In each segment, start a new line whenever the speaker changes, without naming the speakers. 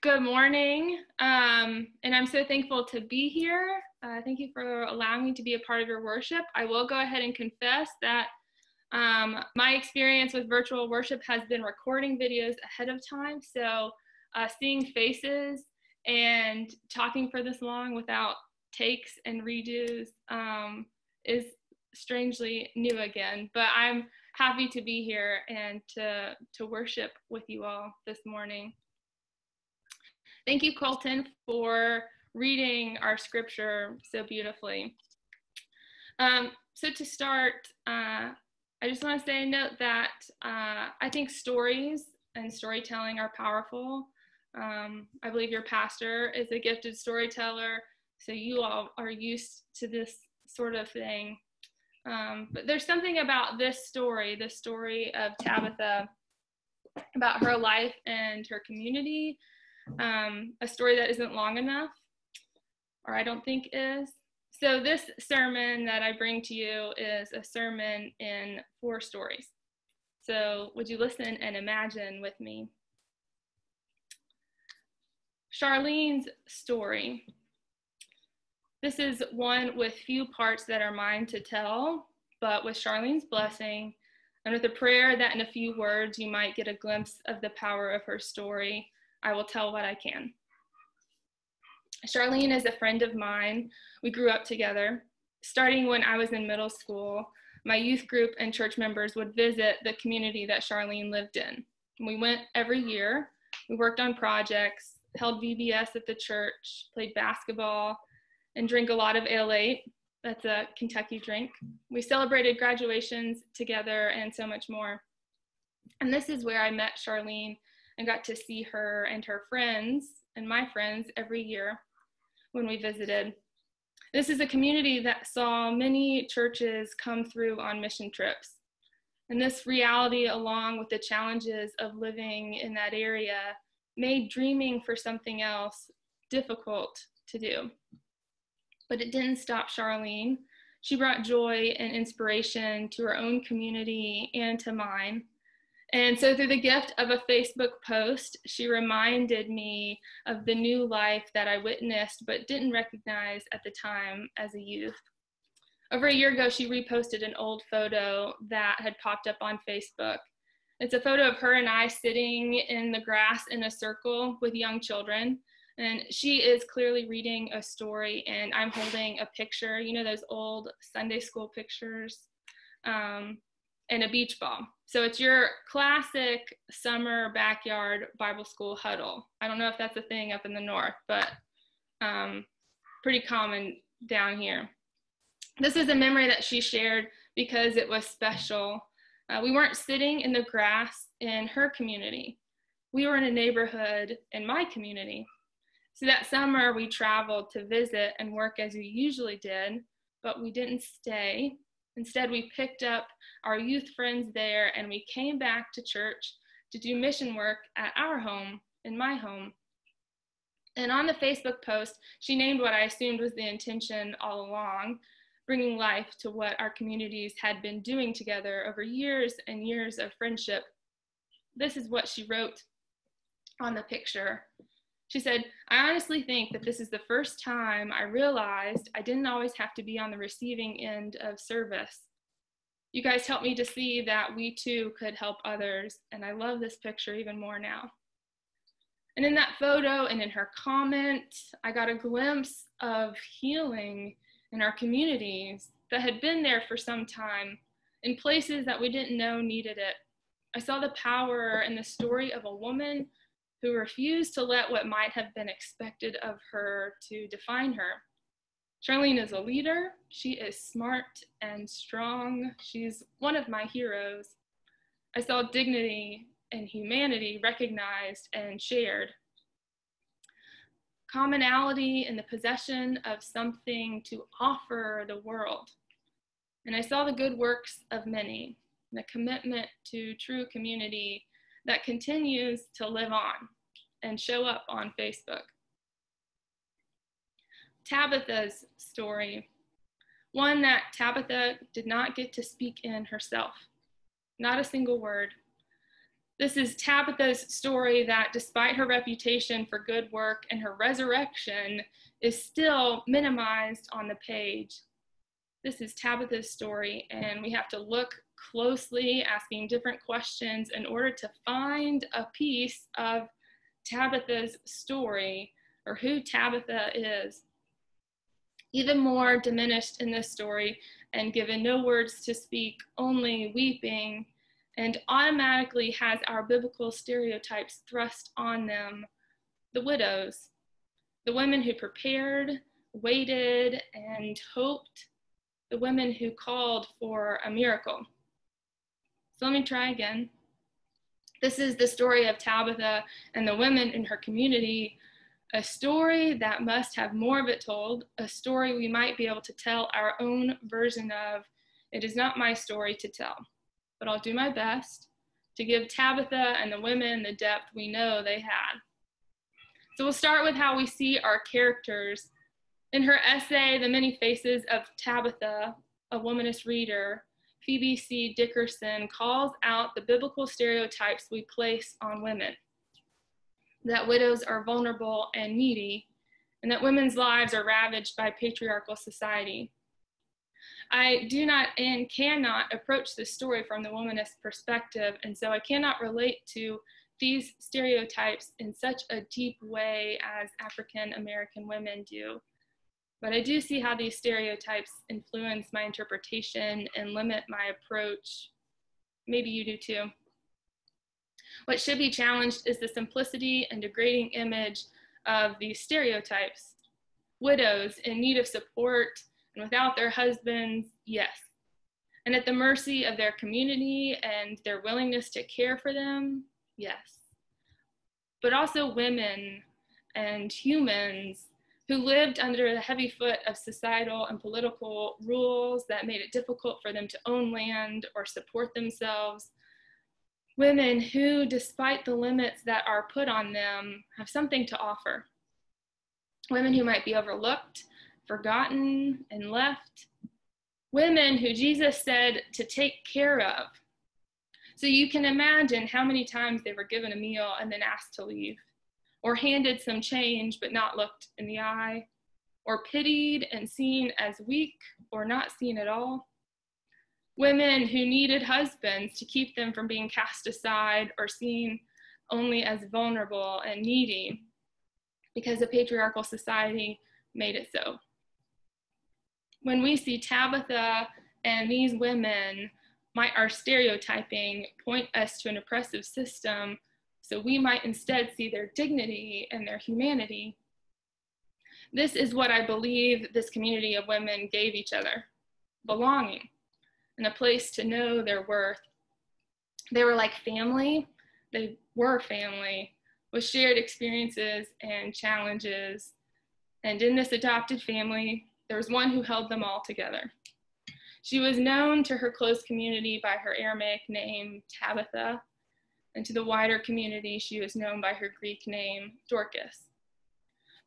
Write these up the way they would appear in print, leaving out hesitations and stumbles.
Good morning, and I'm so thankful to be here. Thank you for allowing me to be a part of your worship. I will go ahead and confess that my experience with virtual worship has been recording videos ahead of time, so seeing faces and talking for this long without takes and redos is strangely new again, but I'm happy to be here and to worship with you all this morning. Thank you, Colton, for reading our scripture so beautifully. So to start, I just want to say a note that I think stories and storytelling are powerful. I believe your pastor is a gifted storyteller, so you all are used to this sort of thing. But there's something about this story, the story of Tabitha, about her life and her community, a story that isn't long enough, or I don't think is. So this sermon that I bring to you is a sermon in 4 stories. So would you listen and imagine with me? Charlene's story. This is one with few parts that are mine to tell, but with Charlene's blessing and with a prayer that in a few words you might get a glimpse of the power of her story, I will tell what I can. Charlene is a friend of mine. We grew up together. Starting when I was in middle school, my youth group and church members would visit the community that Charlene lived in. We went every year. We worked on projects, held VBS at the church, played basketball, and drank a lot of Ale 8. That's a Kentucky drink. We celebrated graduations together and so much more. And this is where I met Charlene and got to see her and her friends and my friends every year when we visited. This is a community that saw many churches come through on mission trips. And this reality, along with the challenges of living in that area, made dreaming for something else difficult to do. But it didn't stop Charlene. She brought joy and inspiration to her own community and to mine. And so through the gift of a Facebook post, she reminded me of the new life that I witnessed but didn't recognize at the time as a youth. Over a year ago, she reposted an old photo that had popped up on Facebook. It's a photo of her and I sitting in the grass in a circle with young children. And she is clearly reading a story, and I'm holding a picture, you know, those old Sunday school pictures, and a beach ball. So it's your classic summer backyard Bible school huddle. I don't know if that's a thing up in the north, but pretty common down here. This is a memory that she shared because it was special. We weren't sitting in the grass in her community. We were in a neighborhood in my community. So that summer we traveled to visit and work as we usually did, but we didn't stay. Instead, we picked up our youth friends there and we came back to church to do mission work at our home, in my home. And on the Facebook post, she named what I assumed was the intention all along, bringing life to what our communities had been doing together over years and years of friendship. This is what she wrote on the picture. She said, "I honestly think that this is the first time I realized I didn't always have to be on the receiving end of service. You guys helped me to see that we too could help others, and I love this picture even more now." And in that photo and in her comment, I got a glimpse of healing in our communities that had been there for some time, in places that we didn't know needed it. I saw the power in the story of a woman who refused to let what might have been expected of her to define her. Charlene is a leader. She is smart and strong. She's one of my heroes. I saw dignity and humanity recognized and shared. Commonality in the possession of something to offer the world. And I saw the good works of many, the commitment to true community that continues to live on and show up on Facebook. Tabitha's story, one that Tabitha did not get to speak in herself, not a single word. This is Tabitha's story that, despite her reputation for good work and her resurrection, is still minimized on the page. This is Tabitha's story, and we have to look closely, asking different questions in order to find a piece of Tabitha's story, or who Tabitha is. Even more diminished in this story and given no words to speak, only weeping, and automatically has our biblical stereotypes thrust on them: the widows, the women who prepared, waited, and hoped, the women who called for a miracle. So let me try again. This is the story of Tabitha and the women in her community, a story that must have more of it told, a story we might be able to tell our own version of. It is not my story to tell, but I'll do my best to give Tabitha and the women the depth we know they had. So we'll start with how we see our characters. In her essay, The Many Faces of Tabitha, a Womanist Reader, Phoebe C. Dickerson calls out the biblical stereotypes we place on women: that widows are vulnerable and needy, and that women's lives are ravaged by patriarchal society. I do not and cannot approach this story from the womanist perspective, and so I cannot relate to these stereotypes in such a deep way as African American women do. But I do see how these stereotypes influence my interpretation and limit my approach. Maybe you do too. What should be challenged is the simplicity and degrading image of these stereotypes. Widows in need of support and without their husbands, yes. And at the mercy of their community and their willingness to care for them, yes. But also women and humans who lived under the heavy foot of societal and political rules that made it difficult for them to own land or support themselves. Women who, despite the limits that are put on them, have something to offer. Women who might be overlooked, forgotten, and left. Women who Jesus said to take care of. So you can imagine how many times they were given a meal and then asked to leave, or handed some change but not looked in the eye, or pitied and seen as weak or not seen at all. Women who needed husbands to keep them from being cast aside or seen only as vulnerable and needy because the patriarchal society made it so. When we see Tabitha and these women, might our stereotyping point us to an oppressive system, so we might instead see their dignity and their humanity. This is what I believe this community of women gave each other: belonging and a place to know their worth. They were like family. They were family with shared experiences and challenges. And in this adopted family, there was one who held them all together. She was known to her close community by her Aramaic name, Tabitha, and to the wider community, she was known by her Greek name, Dorcas.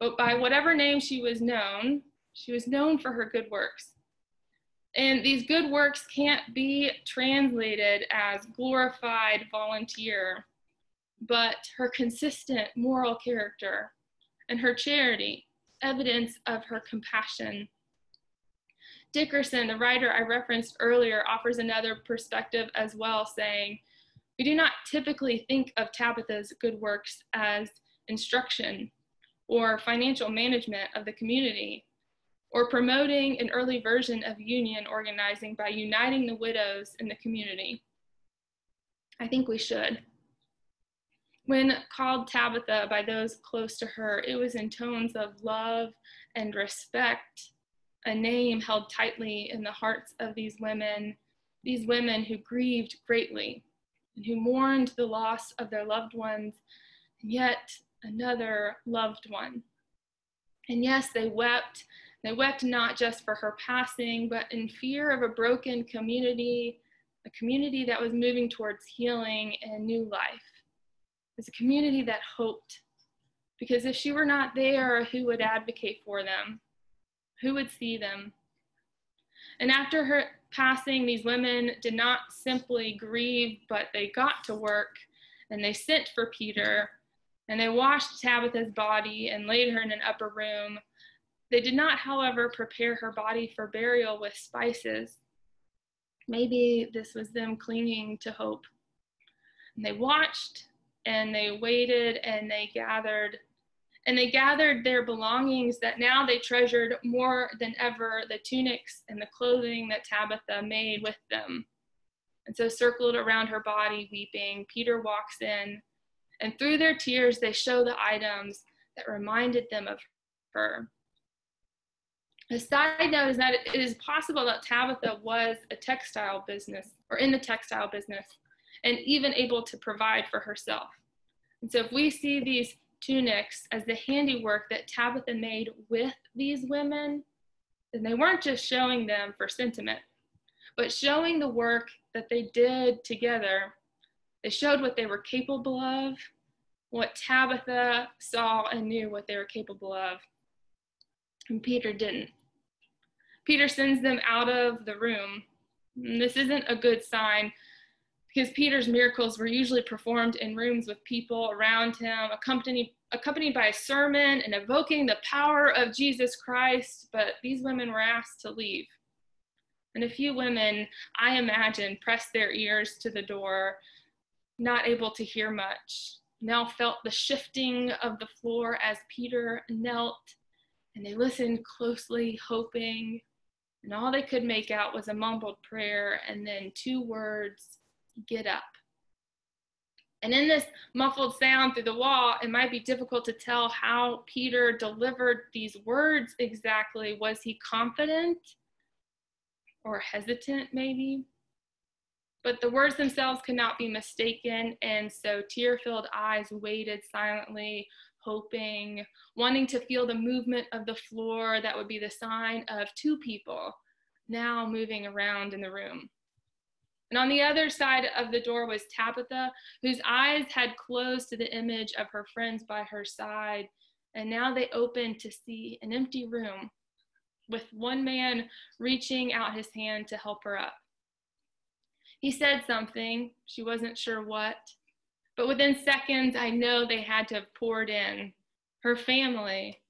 But by whatever name she was known for her good works. And these good works can't be translated as glorified volunteer, but her consistent moral character and her charity, evidence of her compassion. Dickerson, the writer I referenced earlier, offers another perspective as well, saying, we do not typically think of Tabitha's good works as instruction or financial management of the community, or promoting an early version of union organizing by uniting the widows in the community. I think we should. When called Tabitha by those close to her, it was in tones of love and respect, a name held tightly in the hearts of these women who grieved greatly and who mourned the loss of their loved ones, and yet another loved one. And yes, they wept. They wept not just for her passing, but in fear of a broken community, a community that was moving towards healing and new life. It was a community that hoped, because if she were not there, who would advocate for them? Who would see them? And after her passing, these women did not simply grieve, but they got to work and they sent for Peter, and they washed Tabitha's body and laid her in an upper room. They did not, however, prepare her body for burial with spices. Maybe this was them clinging to hope. And they watched, and they waited, and they gathered their belongings that now they treasured more than ever, the tunics and the clothing that Tabitha made with them. And so circled around her body, weeping, Peter walks in, and through their tears, they show the items that reminded them of her. A side note is that it is possible that Tabitha was a textile business, or in the textile business, and even able to provide for herself. And so if we see these tunics as the handiwork that Tabitha made with these women, then they weren't just showing them for sentiment, but showing the work that they did together. They showed what they were capable of, what Tabitha saw and knew what they were capable of. And Peter didn't. Peter sends them out of the room. And this isn't a good sign, because Peter's miracles were usually performed in rooms with people around him, accompanied by a sermon and evoking the power of Jesus Christ. But these women were asked to leave. And a few women, I imagine, pressed their ears to the door, not able to hear much. Now felt the shifting of the floor as Peter knelt, and they listened closely, hoping. And all they could make out was a mumbled prayer and then 2 words, "Get up." And in this muffled sound through the wall, it might be difficult to tell how Peter delivered these words exactly. Was he confident or hesitant, maybe? But the words themselves could not be mistaken, and so tear-filled eyes waited silently, hoping, wanting to feel the movement of the floor that would be the sign of 2 people now moving around in the room. And on the other side of the door was Tabitha, whose eyes had closed to the image of her friends by her side, and now they opened to see an empty room with one man reaching out his hand to help her up. He said something, she wasn't sure what, but within seconds, I know they had to have poured in. Her family,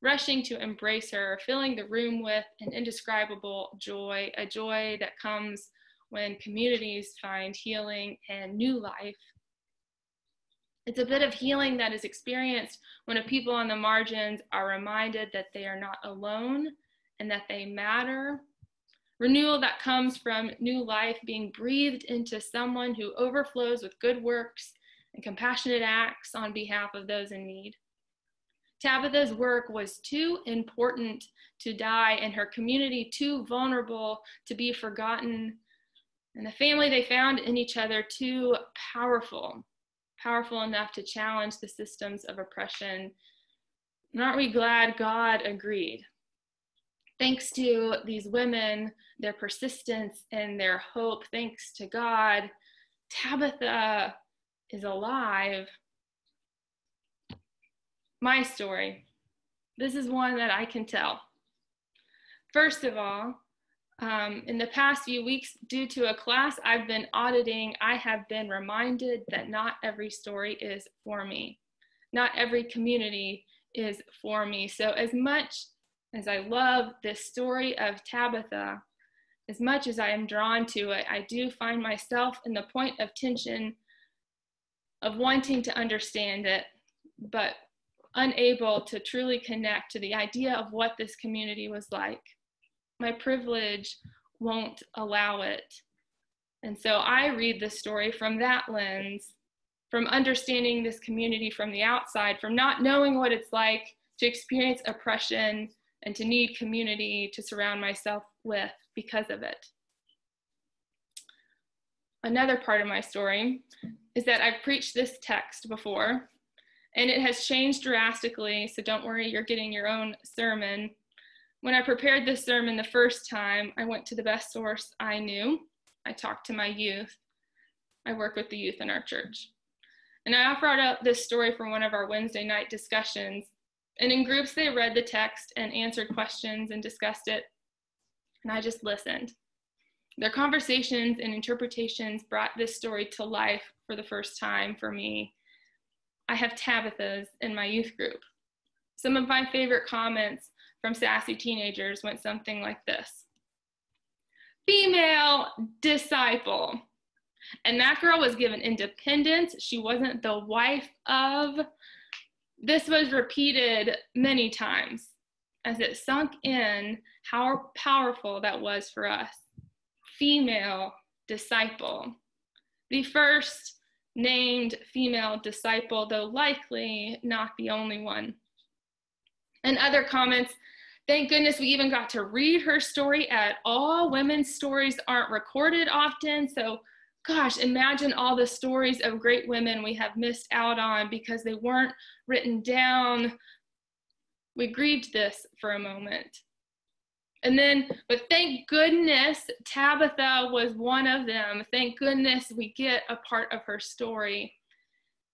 rushing to embrace her, filling the room with an indescribable joy, a joy that comes when communities find healing and new life. It's a bit of healing that is experienced when a people on the margins are reminded that they are not alone and that they matter. Renewal that comes from new life being breathed into someone who overflows with good works and compassionate acts on behalf of those in need. Tabitha's work was too important to die, and her community too vulnerable to be forgotten, and the family they found in each other too powerful enough to challenge the systems of oppression. And aren't we glad God agreed? Thanks to these women, their persistence and their hope, thanks to God, Tabitha is alive. My story. This is one that I can tell. First of all, in the past few weeks, due to a class I've been auditing, I have been reminded that not every story is for me. Not every community is for me. So as much as I love this story of Tabitha, as much as I am drawn to it, I do find myself in the point of tension of wanting to understand it, but unable to truly connect to the idea of what this community was like. My privilege won't allow it. And so I read the story from that lens, from understanding this community from the outside, from not knowing what it's like to experience oppression and to need community to surround myself with because of it. Another part of my story is that I've preached this text before, and it has changed drastically, so don't worry, you're getting your own sermon. When I prepared this sermon the first time, I went to the best source I knew. I talked to my youth. I work with the youth in our church. And I brought up this story from one of our Wednesday night discussions. And in groups, they read the text and answered questions and discussed it. And I just listened. Their conversations and interpretations brought this story to life for the first time for me. I have Tabithas in my youth group. Some of my favorite comments from sassy teenagers went something like this: female disciple. And that girl was given independence. She wasn't the wife of. This was repeated many times as it sunk in how powerful that was for us. Female disciple. The first named female disciple, though likely not the only one. And other comments: thank goodness we even got to read her story at all. Women's stories aren't recorded often, so gosh, imagine all the stories of great women we have missed out on because they weren't written down. We grieved this for a moment. And then, but thank goodness Tabitha was one of them. Thank goodness we get a part of her story.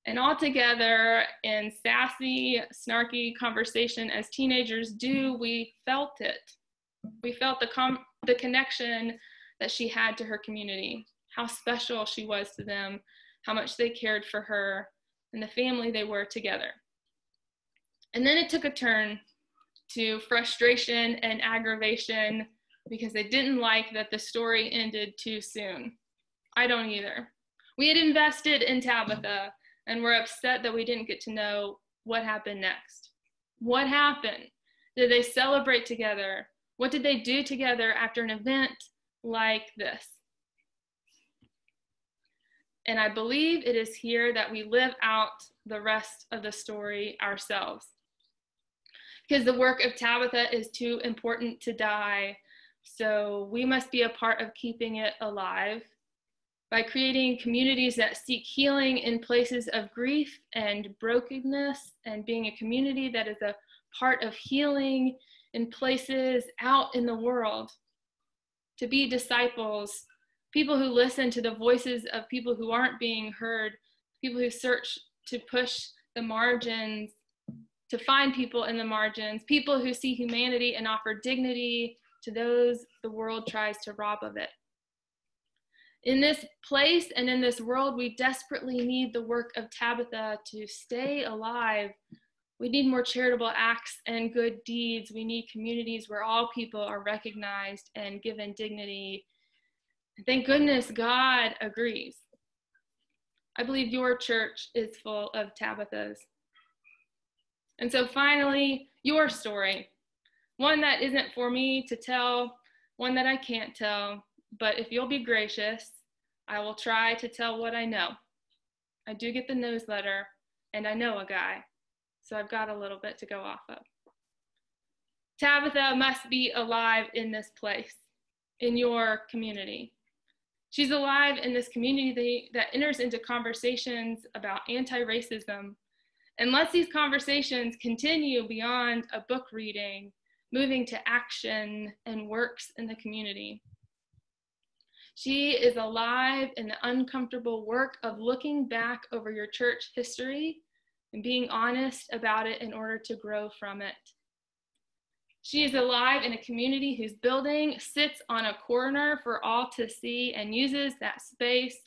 And all together in sassy, snarky conversation as teenagers do, we felt it. We felt the connection that she had to her community, how special she was to them, how much they cared for her, and the family they were together. And then it took a turn to frustration and aggravation because they didn't like that the story ended too soon. I don't either. We had invested in Tabitha and we're upset that we didn't get to know what happened next. What happened? Did they celebrate together? What did they do together after an event like this? And I believe it is here that we live out the rest of the story ourselves. Because the work of Tabitha is too important to die, so we must be a part of keeping it alive by creating communities that seek healing in places of grief and brokenness, and being a community that is a part of healing in places out in the world. To be disciples, people who listen to the voices of people who aren't being heard, people who search to push the margins, to find people in the margins, people who see humanity and offer dignity to those the world tries to rob of it. In this place and in this world, we desperately need the work of Tabitha to stay alive. We need more charitable acts and good deeds. We need communities where all people are recognized and given dignity. Thank goodness God agrees. I believe your church is full of Tabithas. And so finally, your story, one that isn't for me to tell, one that I can't tell, but if you'll be gracious, I will try to tell what I know. I do get the newsletter, and I know a guy, so I've got a little bit to go off of. Tabitha must be alive in this place, in your community. She's alive in this community that enters into conversations about anti-racism and lets these conversations continue beyond a book reading, moving to action and works in the community. She is alive in the uncomfortable work of looking back over your church history and being honest about it in order to grow from it. She is alive in a community whose building sits on a corner for all to see and uses that space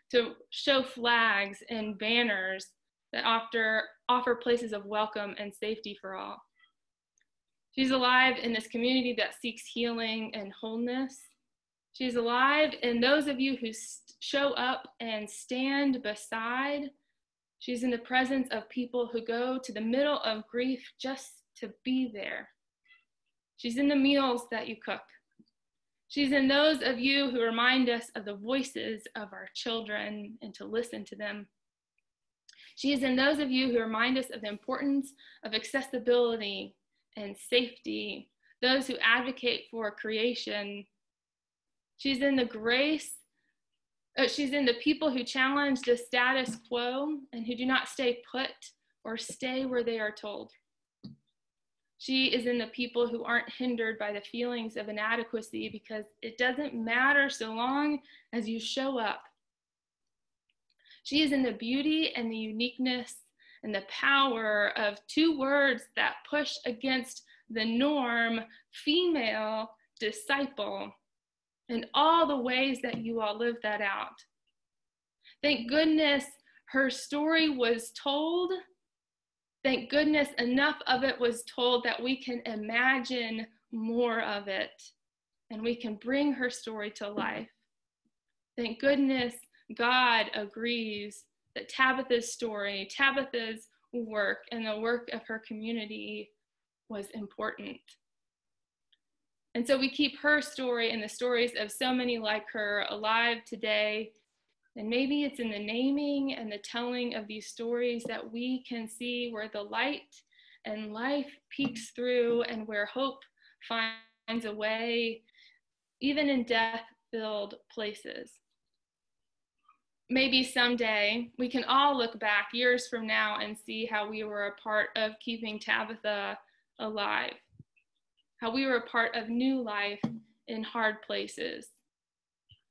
to show flags and banners that offer places of welcome and safety for all. She's alive in this community that seeks healing and wholeness. She's alive in those of you who show up and stand beside. She's in the presence of people who go to the middle of grief just to be there. She's in the meals that you cook. She's in those of you who remind us of the voices of our children and to listen to them. She is in those of you who remind us of the importance of accessibility and safety, those who advocate for creation. She's in the she's in the people who challenge the status quo and who do not stay put or stay where they are told. She is in the people who aren't hindered by the feelings of inadequacy because it doesn't matter so long as you show up. She is in the beauty and the uniqueness and the power of two words that push against the norm: female disciple. and all the ways that you all lived that out. Thank goodness her story was told. Thank goodness enough of it was told that we can imagine more of it and we can bring her story to life. Thank goodness God agrees that Tabitha's story, Tabitha's work, and the work of her community was important. And so we keep her story and the stories of so many like her alive today. And maybe it's in the naming and the telling of these stories that we can see where the light and life peeks through and where hope finds a way, even in death-filled places. Maybe someday we can all look back years from now and see how we were a part of keeping Tabitha alive, how we were a part of new life in hard places,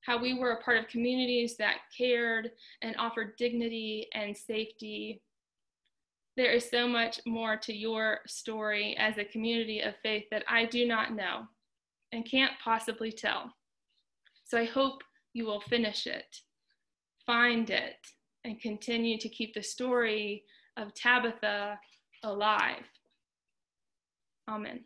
how we were a part of communities that cared and offered dignity and safety. There is so much more to your story as a community of faith that I do not know and can't possibly tell. So I hope you will finish it, find it, and continue to keep the story of Tabitha alive. Amen.